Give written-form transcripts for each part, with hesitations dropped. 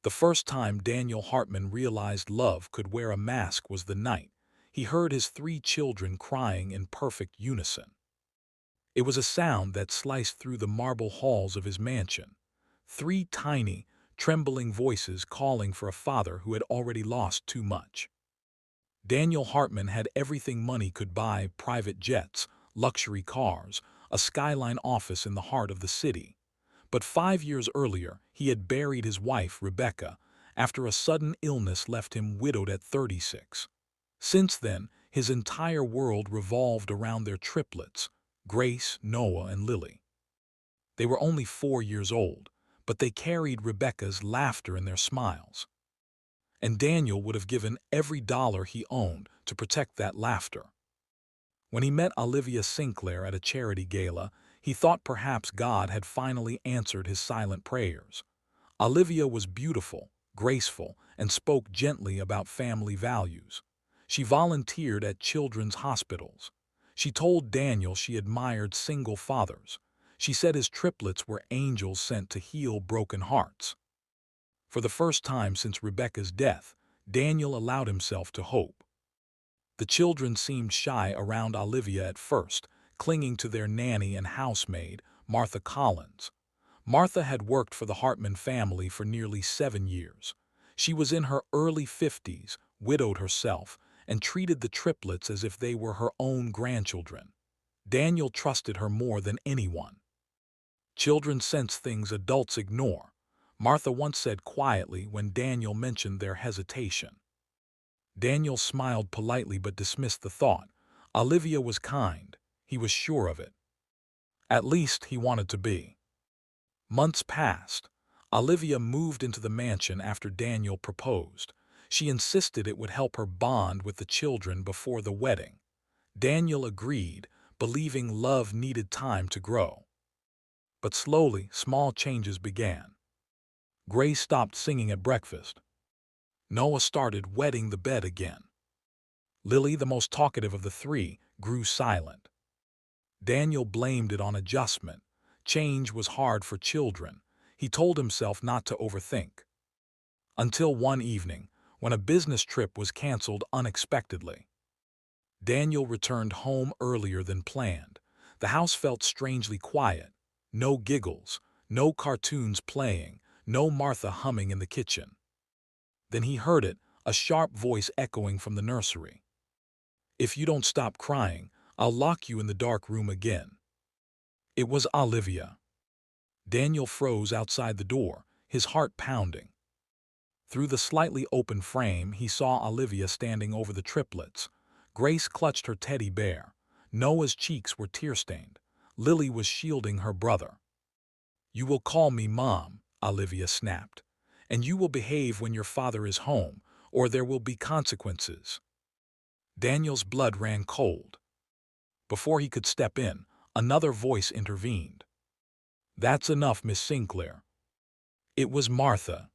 The first time Daniel Hartmann realized love could wear a mask was the night he heard his three children crying in perfect unison. It was a sound that sliced through the marble halls of his mansion. Three tiny, trembling voices calling for a father who had already lost too much. Daniel Hartmann had everything money could buy: private jets, luxury cars, a skyline office in the heart of the city. But 5 years earlier, he had buried his wife, Rebecca, after a sudden illness left him widowed at 36. Since then, his entire world revolved around their triplets, Grace, Noah, and Lily. They were only 4 years old, but they carried Rebecca's laughter in their smiles. And Daniel would have given every dollar he owned to protect that laughter. When he met Olivia Sinclair at a charity gala, he thought perhaps God had finally answered his silent prayers. Olivia was beautiful, graceful, and spoke gently about family values. She volunteered at children's hospitals. She told Daniel she admired single fathers. She said his triplets were angels sent to heal broken hearts. For the first time since Rebecca's death, Daniel allowed himself to hope. The children seemed shy around Olivia at first, clinging to their nanny and housemaid, Martha Collins. Martha had worked for the Hartmann family for nearly 7 years. She was in her early 50s, widowed herself, and treated the triplets as if they were her own grandchildren. Daniel trusted her more than anyone. Children sense things adults ignore, Martha once said quietly when Daniel mentioned their hesitation. Daniel smiled politely but dismissed the thought. Olivia was kind. He was sure of it. At least he wanted to be. Months passed. Olivia moved into the mansion after Daniel proposed. She insisted it would help her bond with the children before the wedding. Daniel agreed, believing love needed time to grow. But slowly, small changes began. Grace stopped singing at breakfast. Noah started wetting the bed again. Lily, the most talkative of the three, grew silent. Daniel blamed it on adjustment. Change was hard for children. He told himself not to overthink. Until one evening, when a business trip was canceled unexpectedly. Daniel returned home earlier than planned. The house felt strangely quiet. No giggles, no cartoons playing, no Martha humming in the kitchen. Then he heard it, a sharp voice echoing from the nursery. "If you don't stop crying, I'll lock you in the dark room again." It was Olivia. Daniel froze outside the door, his heart pounding. Through the slightly open frame, he saw Olivia standing over the triplets. Grace clutched her teddy bear. Noah's cheeks were tear-stained. Lily was shielding her brother. "You will call me Mom," Olivia snapped. "And you will behave when your father is home, or there will be consequences." Daniel's blood ran cold. Before he could step in, another voice intervened. "That's enough, Miss Sinclair." It was Martha.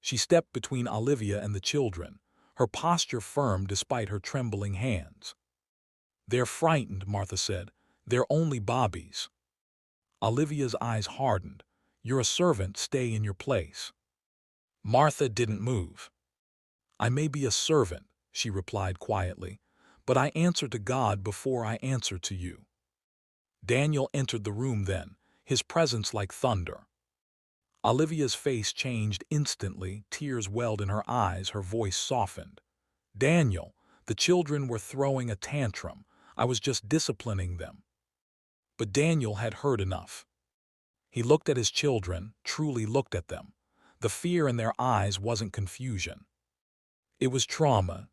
She stepped between Olivia and the children, her posture firm despite her trembling hands. "They're frightened," Martha said. "They're only Bobbies." Olivia's eyes hardened. "You're a servant, stay in your place." Martha didn't move. "I may be a servant," she replied quietly, "but I answer to God before I answer to you." Daniel entered the room then, his presence like thunder. Olivia's face changed instantly, tears welled in her eyes, her voice softened. "Daniel, the children were throwing a tantrum. I was just disciplining them." But Daniel had heard enough. He looked at his children, truly looked at them. The fear in their eyes wasn't confusion. It was trauma.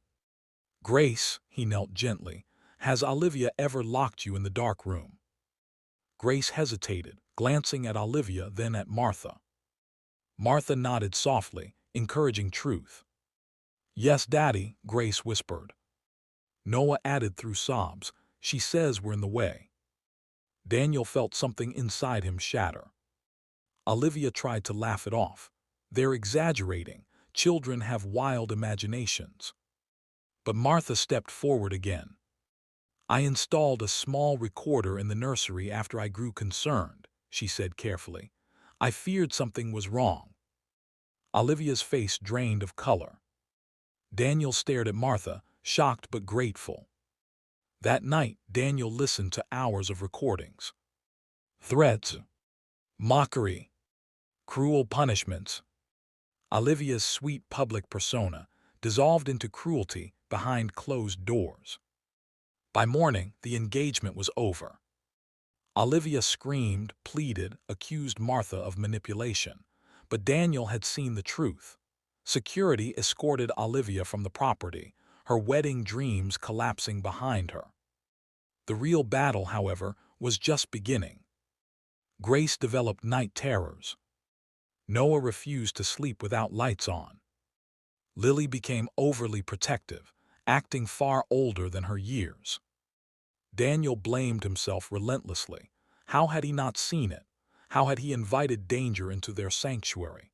"Grace," he knelt gently, "has Olivia ever locked you in the dark room?" Grace hesitated, glancing at Olivia, then at Martha. Martha nodded softly, encouraging truth. "Yes, Daddy," Grace whispered. Noah added through sobs, "She says we're in the way." Daniel felt something inside him shatter. Olivia tried to laugh it off. "They're exaggerating. Children have wild imaginations." But Martha stepped forward again. "I installed a small recorder in the nursery after I grew concerned," she said carefully. "I feared something was wrong." Olivia's face drained of color. Daniel stared at Martha, shocked but grateful. That night, Daniel listened to hours of recordings. Threats, mockery, cruel punishments. Olivia's sweet public persona dissolved into cruelty behind closed doors. By morning, the engagement was over. Olivia screamed, pleaded, accused Martha of manipulation. But Daniel had seen the truth. Security escorted Olivia from the property, her wedding dreams collapsing behind her. The real battle, however, was just beginning. Grace developed night terrors. Noah refused to sleep without lights on. Lily became overly protective, acting far older than her years. Daniel blamed himself relentlessly. How had he not seen it? How had he invited danger into their sanctuary?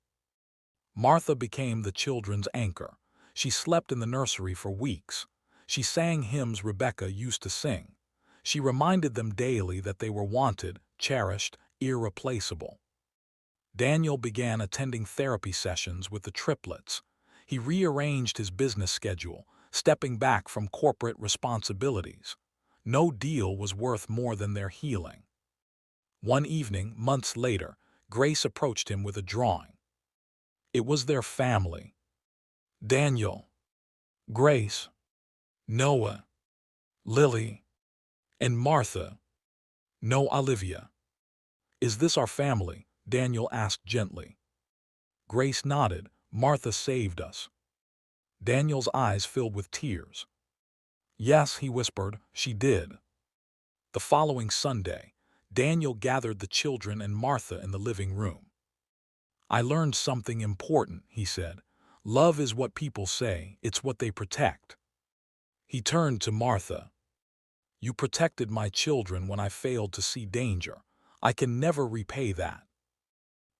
Martha became the children's anchor. She slept in the nursery for weeks. She sang hymns Rebecca used to sing. She reminded them daily that they were wanted, cherished, irreplaceable. Daniel began attending therapy sessions with the triplets. He rearranged his business schedule, stepping back from corporate responsibilities. No deal was worth more than their healing. One evening, months later, Grace approached him with a drawing. It was their family. Daniel, Grace, Noah, Lily, and Martha. No, Olivia. Is this our family? Daniel asked gently. Grace nodded. Martha saved us. Daniel's eyes filled with tears. Yes, he whispered, she did. The following Sunday, Daniel gathered the children and Martha in the living room. I learned something important, he said. Love is what people say, it's what they protect. He turned to Martha. You protected my children when I failed to see danger. I can never repay that.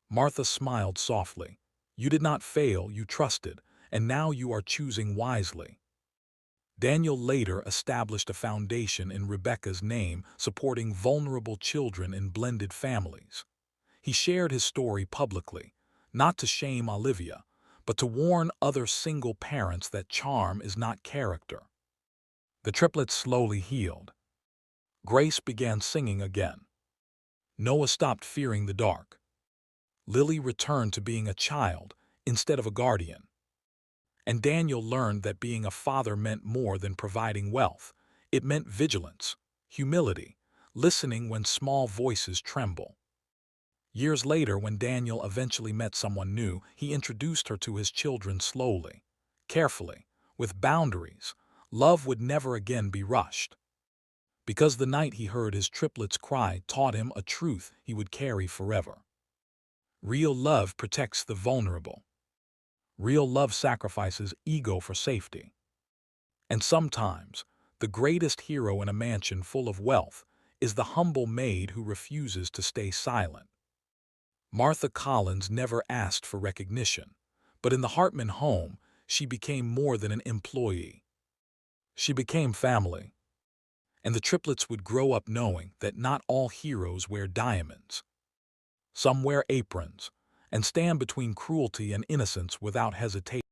Martha smiled softly. You did not fail, you trusted, and now you are choosing wisely. Daniel later established a foundation in Rebecca's name supporting vulnerable children in blended families. He shared his story publicly, not to shame Olivia, but to warn other single parents that charm is not character. The triplets slowly healed. Grace began singing again. Noah stopped fearing the dark. Lily returned to being a child instead of a guardian. And Daniel learned that being a father meant more than providing wealth. It meant vigilance, humility, listening when small voices tremble. Years later, when Daniel eventually met someone new, he introduced her to his children slowly, carefully, with boundaries. Love would never again be rushed. Because the night he heard his triplets cry taught him a truth he would carry forever. Real love protects the vulnerable. Real love sacrifices ego for safety. And sometimes, the greatest hero in a mansion full of wealth is the humble maid who refuses to stay silent. Martha Collins never asked for recognition, but in the Hartmann home, she became more than an employee. She became family. And the triplets would grow up knowing that not all heroes wear diamonds. Some wear aprons and stand between cruelty and innocence without hesitation.